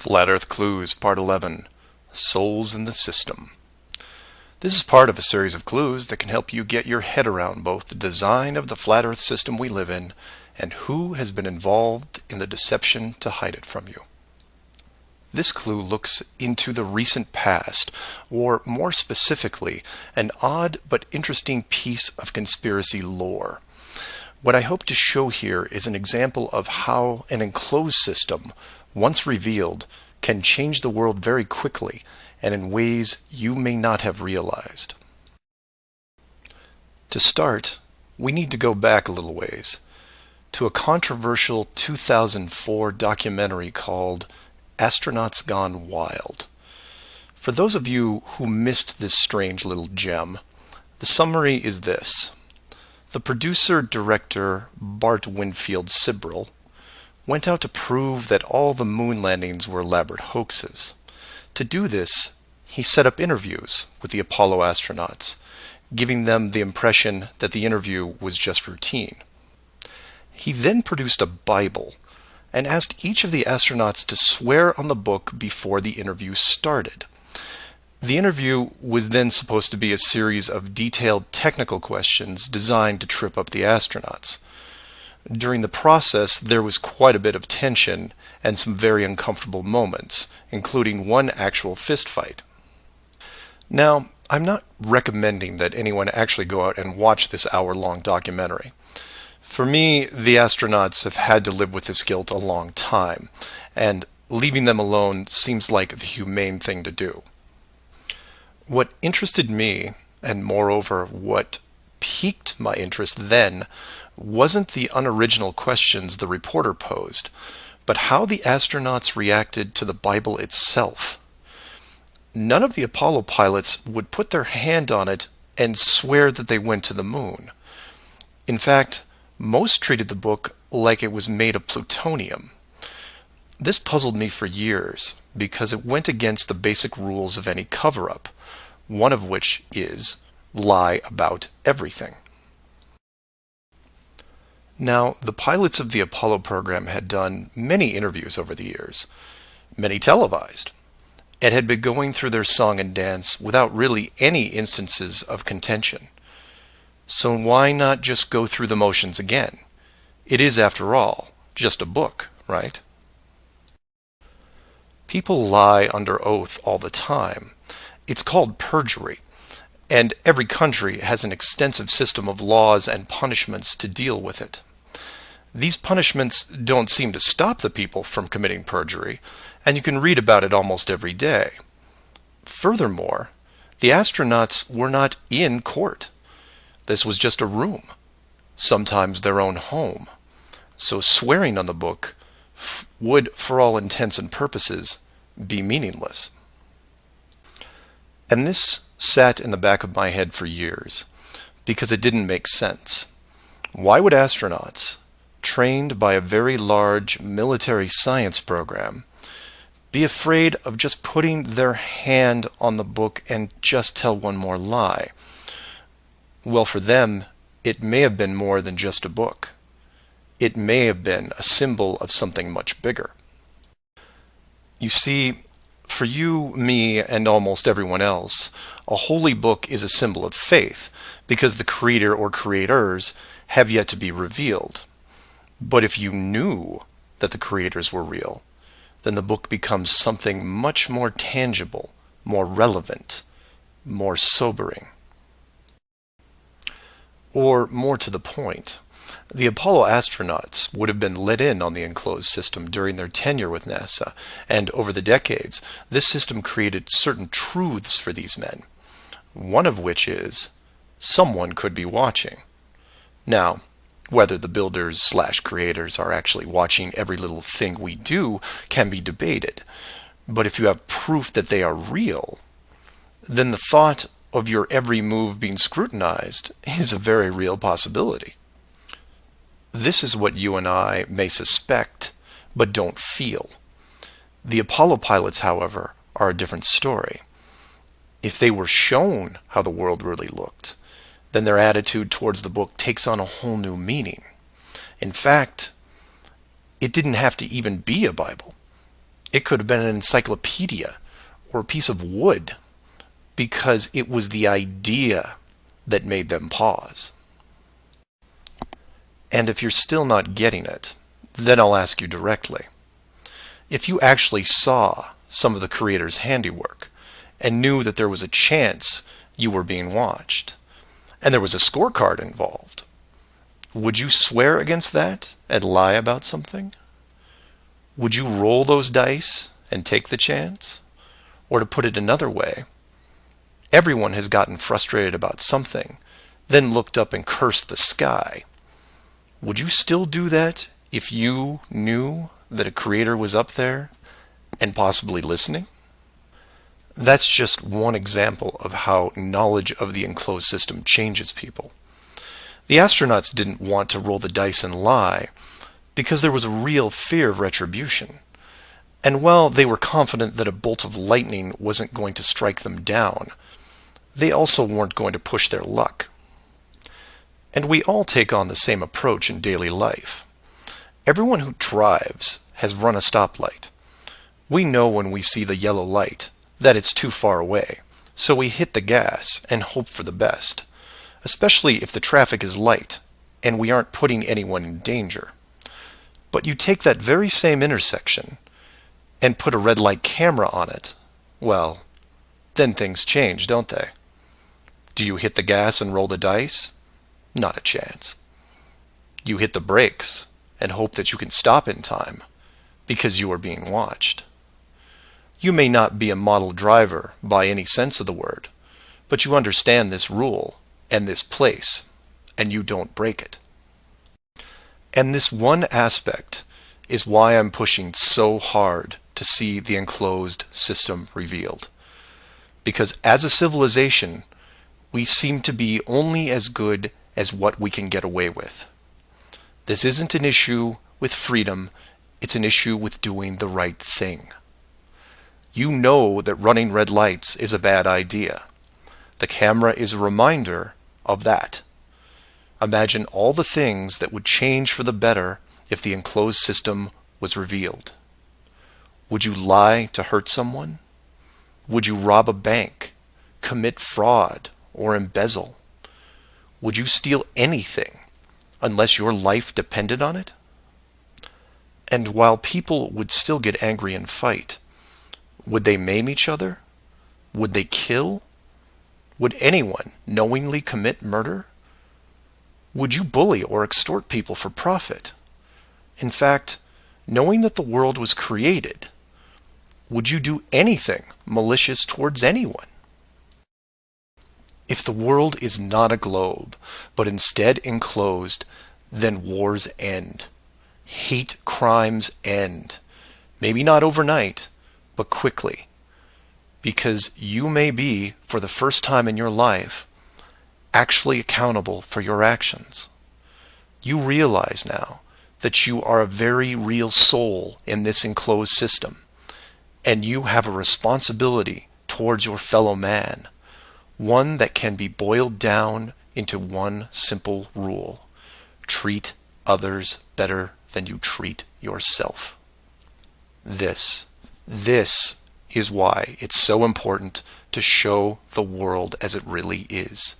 Flat Earth Clues, Part 11, Souls in the System. This is part of a series of clues that can help you get your head around both the design of the flat Earth system we live in and who has been involved in the deception to hide it from you. This clue looks into the recent past, or more specifically, an odd but interesting piece of conspiracy lore. What I hope to show here is an example of how an enclosed system, once revealed, can change the world very quickly and in ways you may not have realized. To start, we need to go back a little ways to a controversial 2004 documentary called Astronauts Gone Wild. For those of you who missed this strange little gem, the summary is this. The producer-director Bart Winfield Sibrel went out to prove that all the moon landings were elaborate hoaxes. To do this, he set up interviews with the Apollo astronauts, giving them the impression that the interview was just routine. He then produced a Bible and asked each of the astronauts to swear on the book before the interview started. The interview was then supposed to be a series of detailed technical questions designed to trip up the astronauts. During the process, there was quite a bit of tension and some very uncomfortable moments, including one actual fist fight. Now, I'm not recommending that anyone actually go out and watch this hour-long documentary. For me, the astronauts have had to live with this guilt a long time, and leaving them alone seems like the humane thing to do. What interested me, and moreover what piqued my interest then, wasn't the unoriginal questions the reporter posed, but how the astronauts reacted to the Bible itself. None of the Apollo pilots would put their hand on it and swear that they went to the moon. In fact, most treated the book like it was made of plutonium. This puzzled me for years because it went against the basic rules of any cover-up, one of which is lie about everything. Now, the pilots of the Apollo program had done many interviews over the years, many televised, and had been going through their song and dance without really any instances of contention. So why not just go through the motions again? It is, after all, just a book, right? People lie under oath all the time. It's called perjury, and every country has an extensive system of laws and punishments to deal with it. These punishments don't seem to stop the people from committing perjury, and you can read about it almost every day. Furthermore, the astronauts were not in court. This was just a room, sometimes their own home. So swearing on the book would, for all intents and purposes, be meaningless. And this sat in the back of my head for years, because it didn't make sense. Why would astronauts, trained by a very large military science program, be afraid of just putting their hand on the book and just tell one more lie? Well, for them, it may have been more than just a book. It may have been a symbol of something much bigger. You see, for you, me, and almost everyone else, a holy book is a symbol of faith because the creator or creators have yet to be revealed. But if you knew that the creators were real, then the book becomes something much more tangible, more relevant, more sobering. Or more to the point, the Apollo astronauts would have been let in on the enclosed system during their tenure with NASA, and over the decades, this system created certain truths for these men, one of which is, someone could be watching. Now, whether the builders/creators are actually watching every little thing we do can be debated, but if you have proof that they are real, then the thought of your every move being scrutinized is a very real possibility. This is what you and I may suspect, but don't feel. The Apollo pilots, however, are a different story. If they were shown how the world really looked, then their attitude towards the book takes on a whole new meaning. In fact, it didn't have to even be a Bible. It could have been an encyclopedia or a piece of wood, because it was the idea that made them pause. And if you're still not getting it, then I'll ask you directly. If you actually saw some of the creator's handiwork and knew that there was a chance you were being watched, and there was a scorecard involved, would you swear against that and lie about something? Would you roll those dice and take the chance? Or to put it another way, everyone has gotten frustrated about something, then looked up and cursed the sky. Would you still do that if you knew that a creator was up there and possibly listening? That's just one example of how knowledge of the enclosed system changes people. The astronauts didn't want to roll the dice and lie because there was a real fear of retribution. And while they were confident that a bolt of lightning wasn't going to strike them down, they also weren't going to push their luck. And we all take on the same approach in daily life. Everyone who drives has run a stoplight. We know when we see the yellow light that it's too far away, so we hit the gas and hope for the best, especially if the traffic is light and we aren't putting anyone in danger. But you take that very same intersection and put a red light camera on it, well, then things change, don't they? Do you hit the gas and roll the dice? Not a chance. You hit the brakes and hope that you can stop in time because you are being watched. You may not be a model driver by any sense of the word, but you understand this rule and this place, and you don't break it. And this one aspect is why I'm pushing so hard to see the enclosed system revealed. Because as a civilization, we seem to be only as good as what we can get away with. This isn't an issue with freedom, it's an issue with doing the right thing. You know that running red lights is a bad idea. The camera is a reminder of that. Imagine all the things that would change for the better if the enclosed system was revealed. Would you lie to hurt someone? Would you rob a bank, commit fraud, or embezzle? Would you steal anything unless your life depended on it? And while people would still get angry and fight, would they maim each other? Would they kill? Would anyone knowingly commit murder? Would you bully or extort people for profit? In fact, knowing that the world was created, would you do anything malicious towards anyone? If the world is not a globe, but instead enclosed, then wars end. Hate crimes end. Maybe not overnight, but quickly. Because you may be, for the first time in your life, actually accountable for your actions. You realize now that you are a very real soul in this enclosed system, and you have a responsibility towards your fellow man, one that can be boiled down into one simple rule: treat others better than you treat yourself. This is why it's so important to show the world as it really is.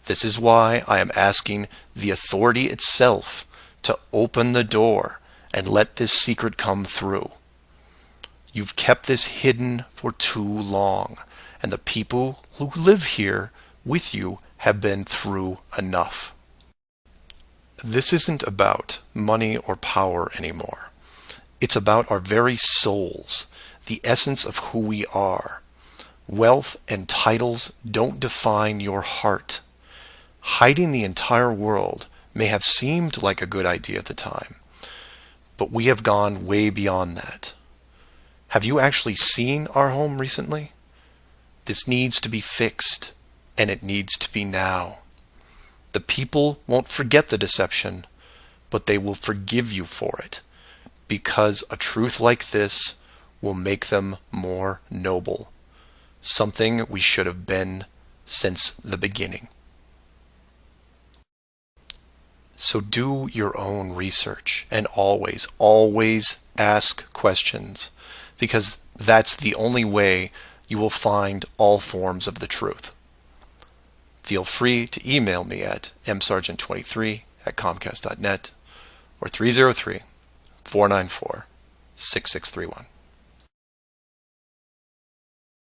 This is why I am asking the authority itself to open the door and let this secret come through. You've kept this hidden for too long, and the people who live here with you have been through enough. This isn't about money or power anymore. It's about our very souls, the essence of who we are. Wealth and titles don't define your heart. Hiding the entire world may have seemed like a good idea at the time, but we have gone way beyond that. Have you actually seen our home recently? This needs to be fixed, and it needs to be now. The people won't forget the deception, but they will forgive you for it, because a truth like this will make them more noble, something we should have been since the beginning. So do your own research and always, always ask questions, because that's the only way you will find all forms of the truth. Feel free to email me at msargent23@comcast.net or 303-494-6631.